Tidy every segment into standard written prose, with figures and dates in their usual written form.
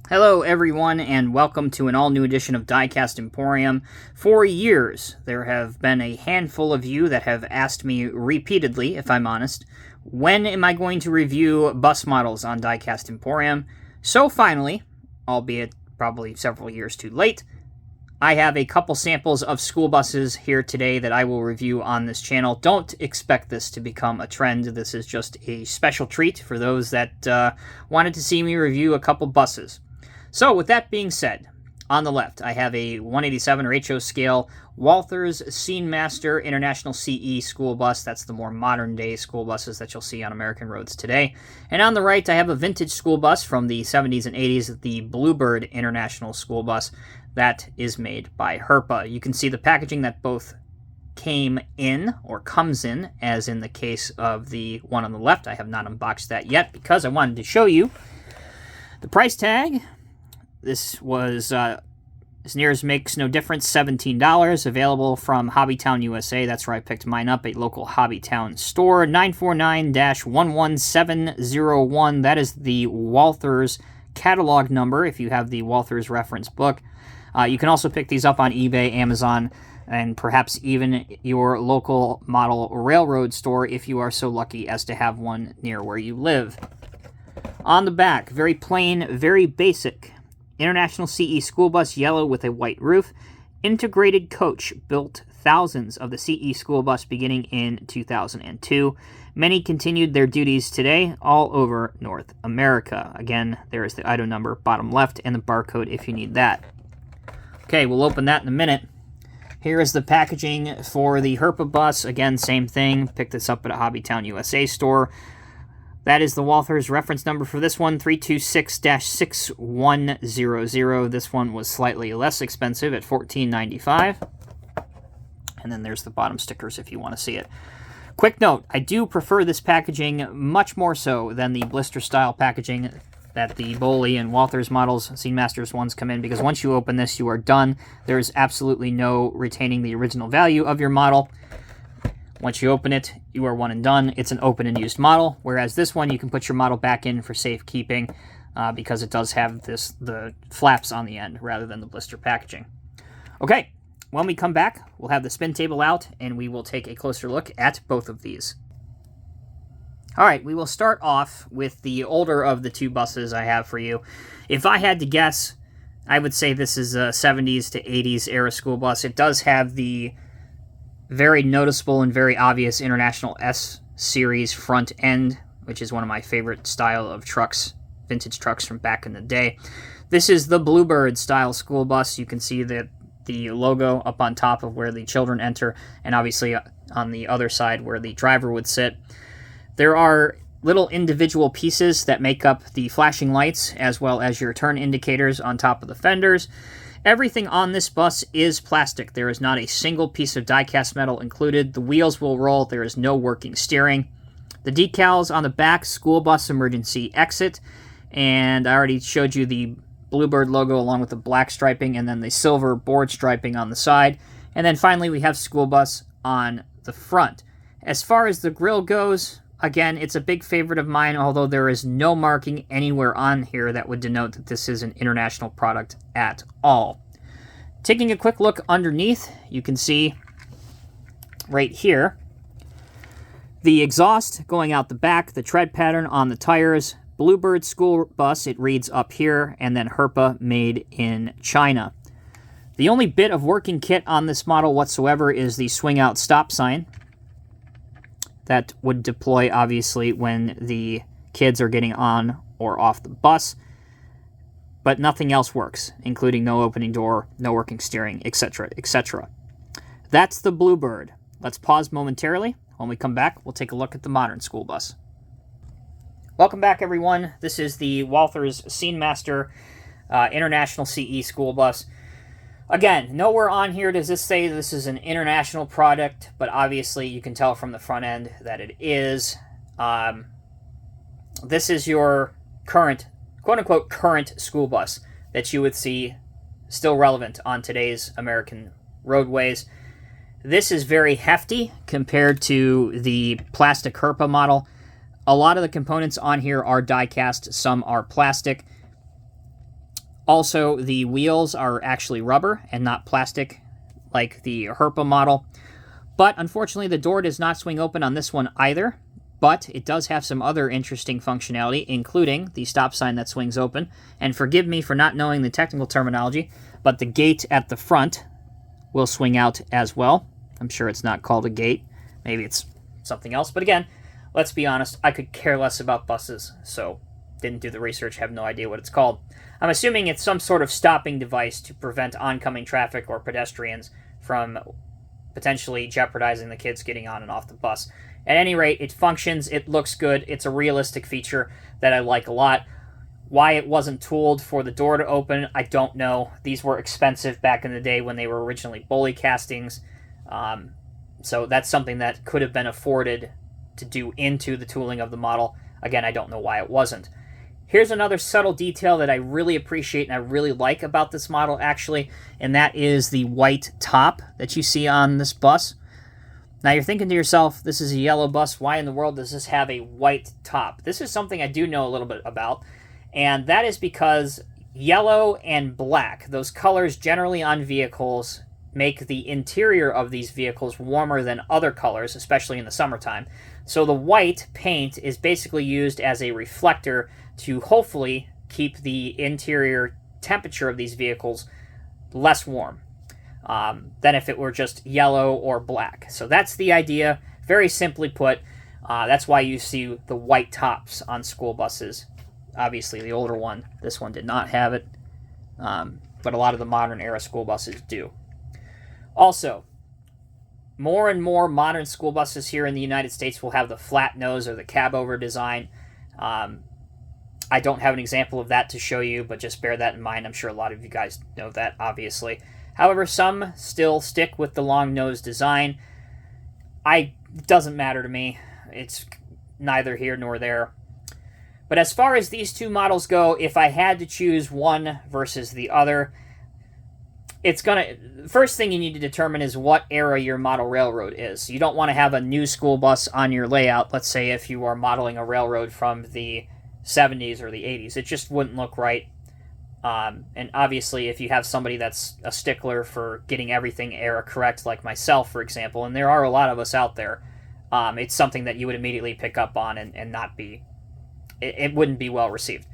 Hello everyone, and welcome to an all-new edition of Diecast Emporium. For years, there have been a handful of you that have asked me repeatedly, if I'm honest, when am I going to review bus models on Diecast Emporium? So finally, albeit probably several years too late, I have a couple samples of school buses here today that I will review on this channel. Don't expect this to become a trend. This is just a special treat for those that wanted to see me review a couple buses. So with that being said, on the left, I have a 187 or HO scale Walthers SceneMaster International CE school bus. That's the more modern day school buses that you'll see on American roads today. And on the right, I have a vintage school bus from the 70s and 80s, the Bluebird International school bus. That is made by Herpa. You can see the packaging that both came in, or comes in, as in the case of the one on the left. I have not unboxed that yet because I wanted to show you the price tag. This was, as near as makes no difference, $17, available from Hobbytown, USA. That's where I picked mine up, a local Hobbytown store. 949-11701. That is the Walthers catalog number if you have the Walthers reference book. You can also pick these up on eBay, Amazon, and perhaps even your local model railroad store if you are so lucky as to have one near where you live. On the back, very plain, very basic. International CE school bus, yellow with a white roof. Integrated coach, built thousands of the CE school bus beginning in 2002. Many continued their duties today all over North America. Again, there is the item number, bottom left, and the barcode if you need that. Okay, we'll open that in a minute. Here is the packaging for the Herpa bus. Again, same thing. Picked this up at a Hobbytown USA store. That is the Walthers reference number for this one, 326-6100. This one was slightly less expensive at $14.95. And then there's the bottom stickers if you want to see it. Quick note, I do prefer this packaging much more so than the blister-style packaging that the Boley and Walthers models, SceneMaster's ones, come in, because once you open this, you are done. There is absolutely no retaining the original value of your model. Once you open it, you are one and done. It's an open and used model, whereas this one you can put your model back in for safekeeping because it does have the flaps on the end rather than the blister packaging. Okay, when we come back, we'll have the spin table out and we will take a closer look at both of these. All right, we will start off with the older of the two buses I have for you. If I had to guess, I would say this is a 70s to 80s era school bus. It does have the very noticeable and very obvious International S Series front end, which is one of my favorite style of trucks, vintage trucks from back in the day. This is the Bluebird style school bus. You can see the logo up on top of where the children enter, and obviously on the other side where the driver would sit. There are little individual pieces that make up the flashing lights as well as your turn indicators on top of the fenders. Everything on this bus is plastic. There is not a single piece of die-cast metal included. The wheels will roll. There is no working steering. The decals on the back, school bus emergency exit, and I already showed you the Bluebird logo along with the black striping and then the silver board striping on the side. And then finally we have school bus on the front. As far as the grille goes, again, it's a big favorite of mine, although there is no marking anywhere on here that would denote that this is an international product at all. Taking a quick look underneath, you can see right here the exhaust going out the back, the tread pattern on the tires, Bluebird school bus, it reads up here, and then Herpa made in China. The only bit of working kit on this model whatsoever is the swing out stop sign. That would deploy, obviously, when the kids are getting on or off the bus. But nothing else works, including no opening door, no working steering, etc., etc. That's the Bluebird. Let's pause momentarily. When we come back, we'll take a look at the modern school bus. Welcome back, everyone. This is the Walthers SceneMaster International CE school bus. Again, nowhere on here does this say this is an international product, but obviously you can tell from the front end that it is. This is your current, quote-unquote, current school bus that you would see still relevant on today's American roadways. This is very hefty compared to the plastic Herpa model. A lot of the components on here are die-cast, some are plastic. Also, the wheels are actually rubber and not plastic like the Herpa model. But unfortunately, the door does not swing open on this one either. But it does have some other interesting functionality, including the stop sign that swings open. And forgive me for not knowing the technical terminology, but the gate at the front will swing out as well. I'm sure it's not called a gate. Maybe it's something else. But again, let's be honest, I could care less about buses, so didn't do the research, have no idea what it's called. I'm assuming it's some sort of stopping device to prevent oncoming traffic or pedestrians from potentially jeopardizing the kids getting on and off the bus. At any rate, it functions, it looks good, it's a realistic feature that I like a lot. Why it wasn't tooled for the door to open, I don't know. These were expensive back in the day when they were originally bully castings. So that's something that could have been afforded to do into the tooling of the model. Again, I don't know why it wasn't. Here's another subtle detail that I really appreciate and I really like about this model, actually, and that is the white top that you see on this bus. Now, you're thinking to yourself, this is a yellow bus. Why in the world does this have a white top? This is something I do know a little bit about, and that is because yellow and black, those colors generally on vehicles, make the interior of these vehicles warmer than other colors, especially in the summertime. So the white paint is basically used as a reflector to hopefully keep the interior temperature of these vehicles less warm than if it were just yellow or black. So that's the idea, very simply put. That's why you see the white tops on school buses. Obviously, the older one, this one did not have it, but a lot of the modern era school buses do. Also, more and more modern school buses here in the United States will have the flat nose or the cab-over design. I don't have an example of that to show you, but just bear that in mind. I'm sure a lot of you guys know that, obviously. However, some still stick with the long nose design. It doesn't matter to me. It's neither here nor there. But as far as these two models go, if I had to choose one versus the other, first thing you need to determine is what era your model railroad is. You don't want to have a new school bus on your layout, let's say if you are modeling a railroad from the 70s or the 80s. It just wouldn't look right. And obviously, if you have somebody that's a stickler for getting everything era correct, like myself, for example, and there are a lot of us out there, it's something that you would immediately pick up on and not be... It wouldn't be well received.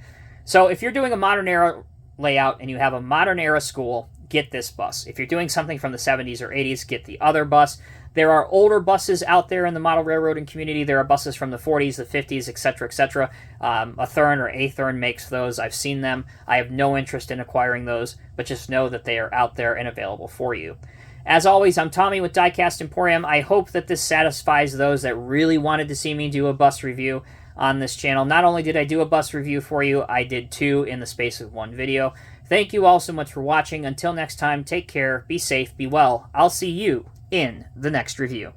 So if you're doing a modern era layout and you have a modern era school, get this bus. If you're doing something from the 70s or 80s, get the other bus. There are older buses out there in the model railroading community. There are buses from the 40s, the 50s, etc., etc. A Thurn or a Thurn makes those. I've seen them. I have no interest in acquiring those, but just know that they are out there and available for you. As always, I'm Tommy with Diecast Emporium. I hope that this satisfies those that really wanted to see me do a bus review on this channel. Not only did I do a bus review for you, I did two in the space of one video. Thank you all so much for watching. Until next time, take care, be safe, be well. I'll see you in the next review.